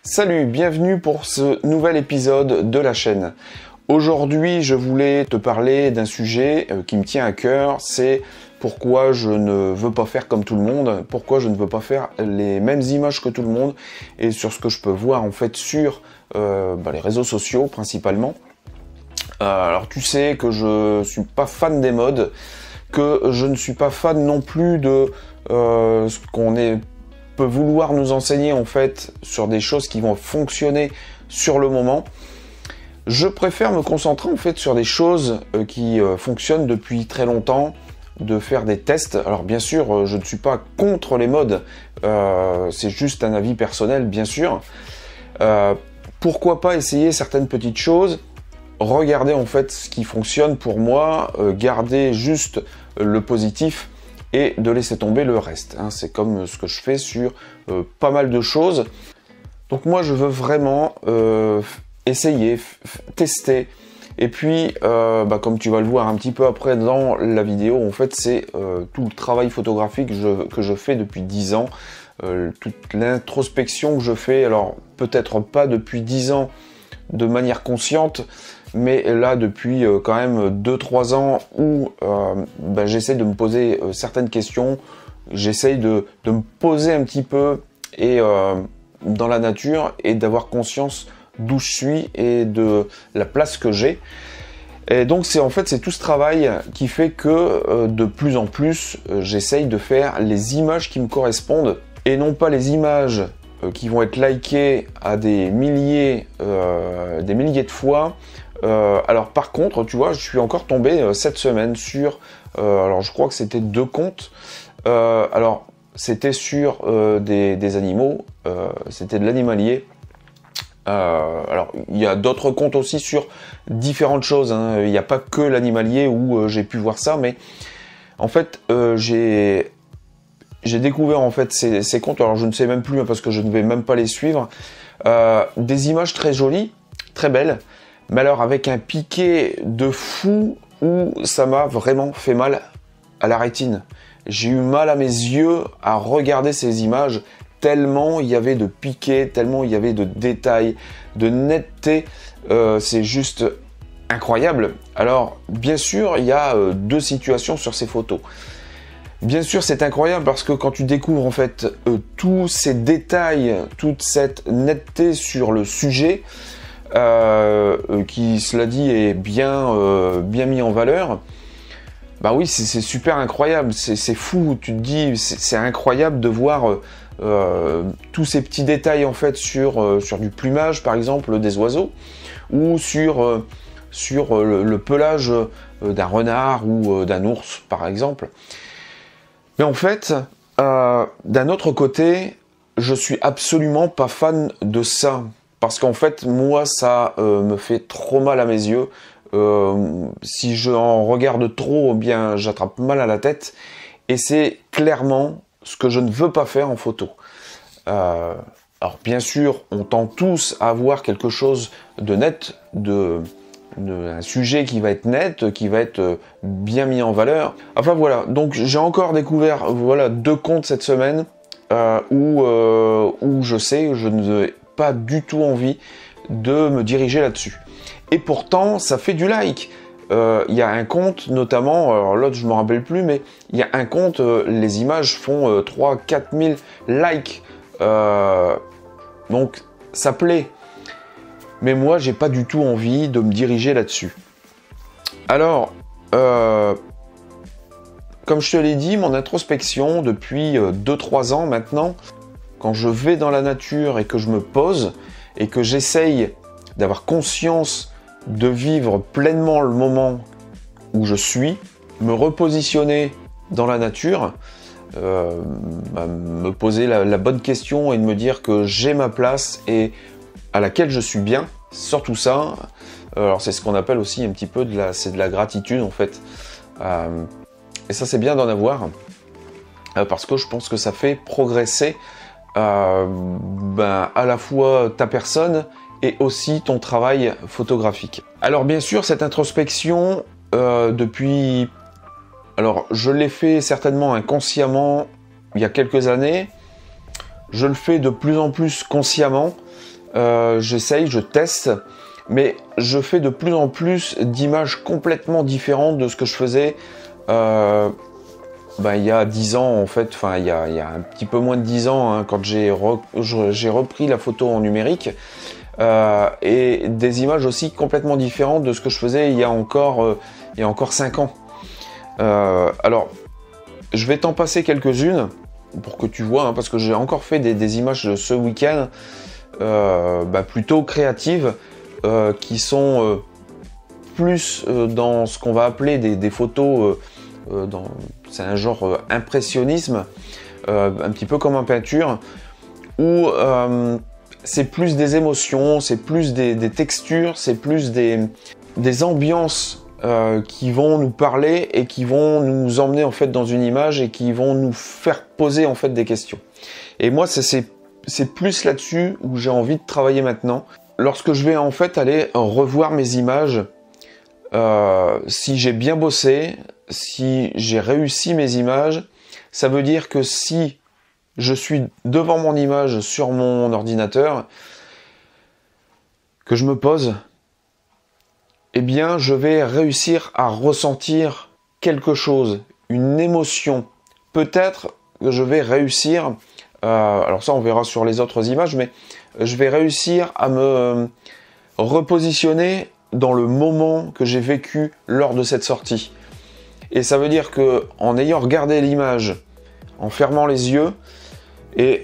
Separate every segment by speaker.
Speaker 1: Salut, bienvenue pour ce nouvel épisode de la chaîne. Aujourd'hui, je voulais te parler d'un sujet qui me tient à cœur, c'est pourquoi je ne veux pas faire comme tout le monde, pourquoi je ne veux pas faire les mêmes images que tout le monde, et sur ce que je peux voir en fait sur les réseaux sociaux principalement. Alors tu sais que je suis pas fan des modes, que je ne suis pas fan non plus de ce qu'on peut vouloir nous enseigner en fait sur des choses qui vont fonctionner sur le moment. Je préfère me concentrer en fait sur des choses qui fonctionnent depuis très longtemps, de faire des tests. Alors bien sûr, je ne suis pas contre les modes, c'est juste un avis personnel bien sûr. Pourquoi pas essayer certaines petites choses, regarder en fait ce qui fonctionne pour moi, garder juste le positif et de laisser tomber le reste. C'est comme ce que je fais sur pas mal de choses. Donc moi je veux vraiment essayer, tester. Et puis comme tu vas le voir un petit peu après dans la vidéo, en fait c'est tout le travail photographique que je fais depuis 10 ans. Toute l'introspection que je fais, alors peut-être pas depuis 10 ans de manière consciente, mais là depuis quand même 2-3 ans où j'essaie de me poser certaines questions, j'essaie de me poser un petit peu et dans la nature et d'avoir conscience d'où je suis et de la place que j'ai. Et donc c'est tout ce travail qui fait que de plus en plus j'essaye de faire les images qui me correspondent et non pas les images qui vont être likées à des milliers de fois. Alors par contre, tu vois, je suis encore tombé cette semaine sur, alors je crois que c'était 2 comptes. Alors c'était sur des animaux, c'était de l'animalier. Alors il y a d'autres comptes aussi sur différentes choses. Il n'y a pas que l'animalier où j'ai pu voir ça, mais en fait j'ai découvert en fait ces comptes. Alors je ne sais même plus parce que je ne vais même pas les suivre. Des images très jolies, très belles. Mais alors avec un piqué de fou où ça m'a vraiment fait mal à la rétine. J'ai eu mal à mes yeux à regarder ces images, tellement il y avait de piqué, tellement il y avait de détails, de netteté. C'est juste incroyable. Alors bien sûr, il y a 2 situations sur ces photos. Bien sûr, c'est incroyable parce que quand tu découvres en fait tous ces détails, toute cette netteté sur le sujet, qui, cela dit, est bien mis en valeur, bah oui, c'est super incroyable, c'est fou, tu te dis, c'est incroyable de voir tous ces petits détails en fait sur du plumage par exemple des oiseaux, ou sur le pelage d'un renard ou d'un ours par exemple. Mais en fait, d'un autre côté, je suis absolument pas fan de ça. Parce qu'en fait, moi, ça me fait trop mal à mes yeux. Si j'en regarde trop, eh bien, j'attrape mal à la tête. Et c'est clairement ce que je ne veux pas faire en photo. Alors, bien sûr, on tend tous à avoir quelque chose de net, un sujet qui va être net, qui va être bien mis en valeur. Enfin, voilà. Donc, j'ai encore découvert 2 comptes cette semaine où je sais que je ne pas du tout envie de me diriger là-dessus. Et pourtant, ça fait du like. Il y a un compte notamment, alors l'autre je me rappelle plus, mais il y a un compte, les images font 3-4 000 likes. Donc ça plaît. Mais moi, j'ai pas du tout envie de me diriger là-dessus. Alors, comme je te l'ai dit, mon introspection depuis 2-3 ans maintenant, quand je vais dans la nature et que je me pose et que j'essaye d'avoir conscience de vivre pleinement le moment où je suis, me repositionner dans la nature, me poser la bonne question et de me dire que j'ai ma place et à laquelle je suis bien, surtout ça. Alors c'est ce qu'on appelle aussi un petit peu de la gratitude en fait. Et ça c'est bien d'en avoir parce que je pense que ça fait progresser à la fois ta personne et aussi ton travail photographique. Alors bien sûr, cette introspection, depuis... Alors je l'ai fait certainement inconsciemment il y a quelques années, je le fais de plus en plus consciemment, j'essaye, je teste, mais je fais de plus en plus d'images complètement différentes de ce que je faisais il y a 10 ans en fait, enfin il y a un petit peu moins de 10 ans hein, quand j'ai repris la photo en numérique et des images aussi complètement différentes de ce que je faisais il y a encore 5 ans. Alors je vais t'en passer quelques-unes pour que tu vois, hein, parce que j'ai encore fait des images ce week-end plutôt créatives qui sont plus dans ce qu'on va appeler des photos c'est un genre impressionnisme, un petit peu comme en peinture, où c'est plus des émotions, c'est plus des textures, c'est plus des ambiances qui vont nous parler et qui vont nous emmener en fait dans une image et qui vont nous faire poser en fait des questions. Et moi c'est plus là-dessus où j'ai envie de travailler maintenant. Lorsque je vais en fait aller revoir mes images, si j'ai bien bossé, si j'ai réussi mes images, ça veut dire que si je suis devant mon image sur mon ordinateur, que je me pose, eh bien je vais réussir à ressentir quelque chose, une émotion. Peut-être que je vais réussir, alors ça on verra sur les autres images, mais je vais réussir à me repositionner dans le moment que j'ai vécu lors de cette sortie. Et ça veut dire que en ayant regardé l'image, en fermant les yeux et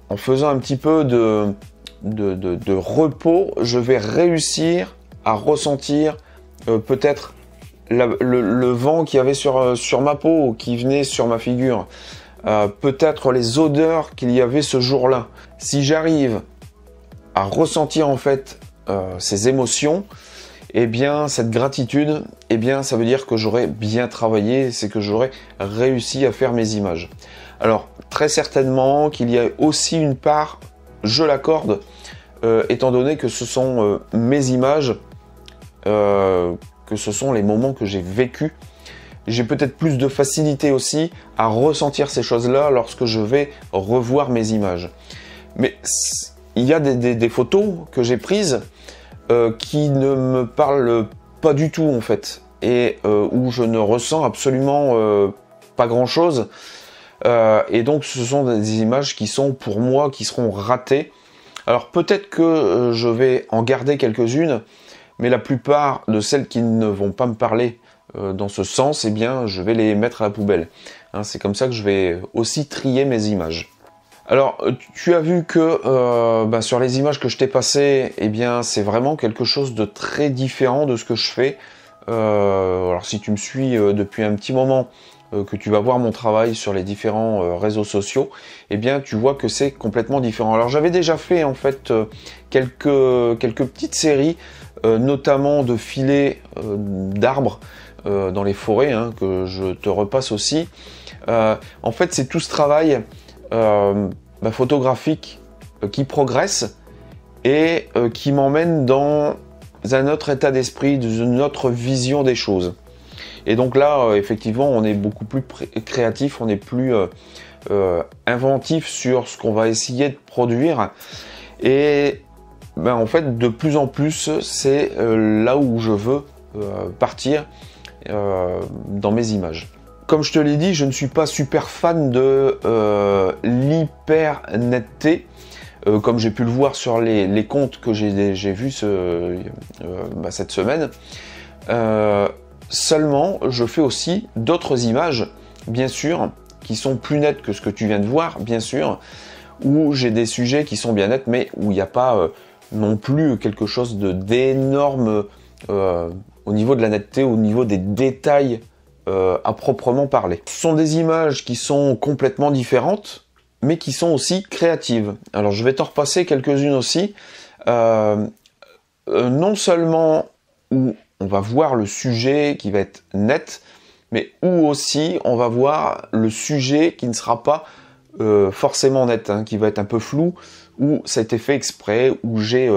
Speaker 1: en faisant un petit peu de repos, je vais réussir à ressentir peut-être le vent qu'il y avait sur ma peau, qui venait sur ma figure, peut-être les odeurs qu'il y avait ce jour-là. Si j'arrive à ressentir en fait ces émotions, eh bien cette gratitude, eh bien ça veut dire que j'aurais bien travaillé, c'est que j'aurais réussi à faire mes images. Alors très certainement qu'il y a aussi une part, je l'accorde, étant donné que ce sont mes images, que ce sont les moments que j'ai vécus. J'ai peut-être plus de facilité aussi à ressentir ces choses-là lorsque je vais revoir mes images. Mais il y a des photos que j'ai prises qui ne me parlent pas du tout en fait, et où je ne ressens absolument pas grand-chose. Et donc ce sont des images qui sont pour moi, qui seront ratées. Alors peut-être que je vais en garder quelques-unes, mais la plupart de celles qui ne vont pas me parler dans ce sens, eh bien je vais les mettre à la poubelle. Hein, c'est comme ça que je vais aussi trier mes images. Alors, tu as vu que sur les images que je t'ai passées, eh bien, c'est vraiment quelque chose de très différent de ce que je fais. Alors, si tu me suis depuis un petit moment, que tu vas voir mon travail sur les différents réseaux sociaux, eh bien, tu vois que c'est complètement différent. Alors, j'avais déjà fait en fait quelques petites séries, notamment de filets d'arbres dans les forêts, hein, que je te repasse aussi. En fait, c'est tout ce travail photographique qui progresse et qui m'emmène dans un autre état d'esprit, une autre vision des choses. Et donc là, effectivement, on est beaucoup plus créatif, on est plus inventif sur ce qu'on va essayer de produire. Et en fait, de plus en plus, c'est là où je veux partir dans mes images. Comme je te l'ai dit, je ne suis pas super fan de l'hyper netteté, comme j'ai pu le voir sur les comptes que j'ai vus cette semaine. Seulement, je fais aussi d'autres images, bien sûr, qui sont plus nettes que ce que tu viens de voir, bien sûr, où j'ai des sujets qui sont bien nets, mais où il n'y a pas non plus quelque chose d'énorme au niveau de la netteté, au niveau des détails à proprement parler. Ce sont des images qui sont complètement différentes, mais qui sont aussi créatives. Alors je vais t'en repasser quelques-unes aussi. Non seulement où on va voir le sujet qui va être net, mais où aussi on va voir le sujet qui ne sera pas forcément net, hein, qui va être un peu flou, où ça a été fait exprès, où j'ai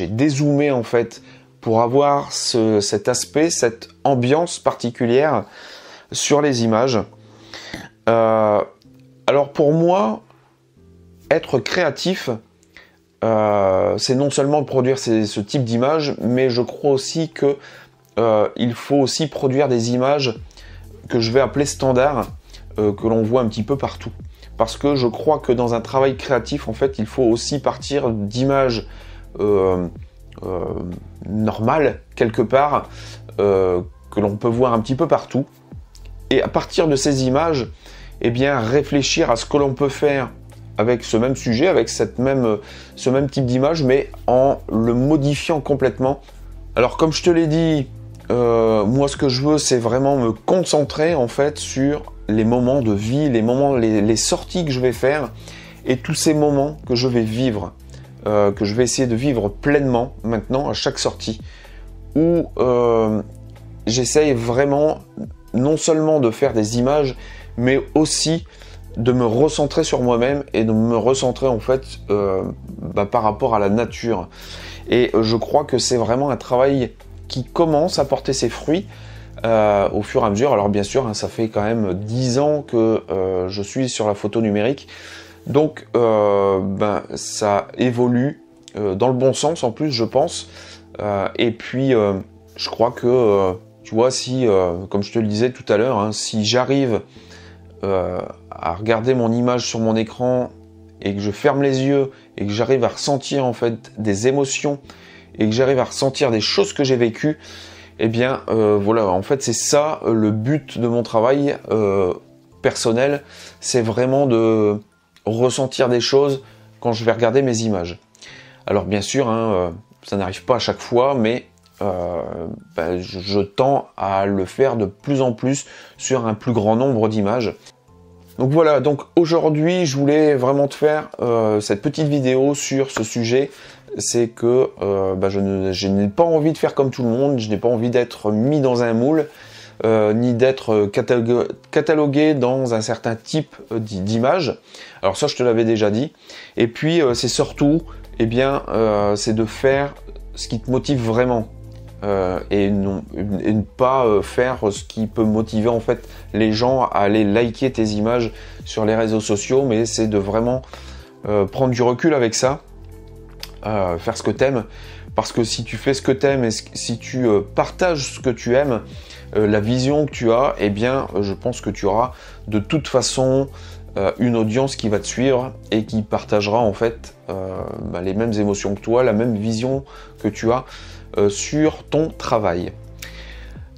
Speaker 1: dézoomé en fait, pour avoir cet aspect, cette ambiance particulière sur les images. Alors pour moi, être créatif, c'est non seulement produire ce type d'image, mais je crois aussi que il faut aussi produire des images que je vais appeler standards, que l'on voit un petit peu partout. Parce que je crois que dans un travail créatif, en fait, il faut aussi partir d'images normales, quelque part, que l'on peut voir un petit peu partout. Et à partir de ces images, eh bien, réfléchir à ce que l'on peut faire avec ce même sujet, avec ce même type d'image, mais en le modifiant complètement. Alors, comme je te l'ai dit, moi, ce que je veux, c'est vraiment me concentrer, en fait, sur les moments de vie, les sorties que je vais faire, et tous ces moments que je vais vivre, que je vais essayer de vivre pleinement, maintenant, à chaque sortie, où j'essaye vraiment, non seulement de faire des images, mais aussi de me recentrer sur moi-même et de me recentrer en fait par rapport à la nature. Et je crois que c'est vraiment un travail qui commence à porter ses fruits au fur et à mesure. Alors bien sûr, hein, ça fait quand même 10 ans que je suis sur la photo numérique, donc ça évolue dans le bon sens en plus, je pense. Et puis je crois que tu vois, si comme je te le disais tout à l'heure, hein, si j'arrive à regarder mon image sur mon écran et que je ferme les yeux et que j'arrive à ressentir en fait des émotions et que j'arrive à ressentir des choses que j'ai vécues, eh bien voilà, en fait c'est ça le but de mon travail personnel, c'est vraiment de ressentir des choses quand je vais regarder mes images. Alors bien sûr, hein, ça n'arrive pas à chaque fois, mais je tends à le faire de plus en plus sur un plus grand nombre d'images. Donc voilà, donc aujourd'hui je voulais vraiment te faire cette petite vidéo sur ce sujet. C'est que je n'ai pas envie de faire comme tout le monde, je n'ai pas envie d'être mis dans un moule, ni d'être catalogué dans un certain type d'image. Alors ça je te l'avais déjà dit. Et puis c'est surtout, eh bien, c'est de faire ce qui te motive vraiment. Et ne pas faire ce qui peut motiver en fait les gens à aller liker tes images sur les réseaux sociaux, mais c'est de vraiment prendre du recul avec ça, faire ce que t'aimes, parce que si tu fais ce que t'aimes et si tu partages ce que tu aimes, la vision que tu as, eh bien je pense que tu auras de toute façon une audience qui va te suivre et qui partagera en fait les mêmes émotions que toi, la même vision que tu as sur ton travail.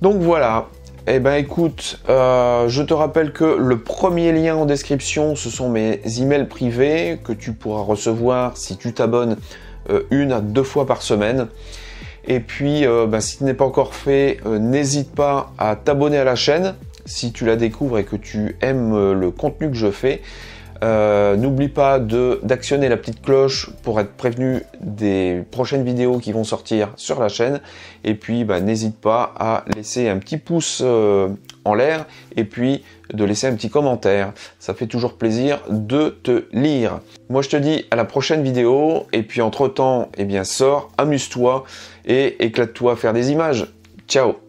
Speaker 1: Donc voilà, eh ben écoute, je te rappelle que le premier lien en description, ce sont mes emails privés que tu pourras recevoir si tu t'abonnes 1 à 2 fois par semaine. Et puis si ce n'est pas encore fait, n'hésite pas à t'abonner à la chaîne si tu la découvres et que tu aimes le contenu que je fais. N'oublie pas d'actionner la petite cloche pour être prévenu des prochaines vidéos qui vont sortir sur la chaîne. Et puis n'hésite pas à laisser un petit pouce en l'air et puis de laisser un petit commentaire. Ça fait toujours plaisir de te lire. Moi je te dis à la prochaine vidéo et puis entre temps, eh bien sors, amuse-toi et éclate-toi à faire des images. Ciao!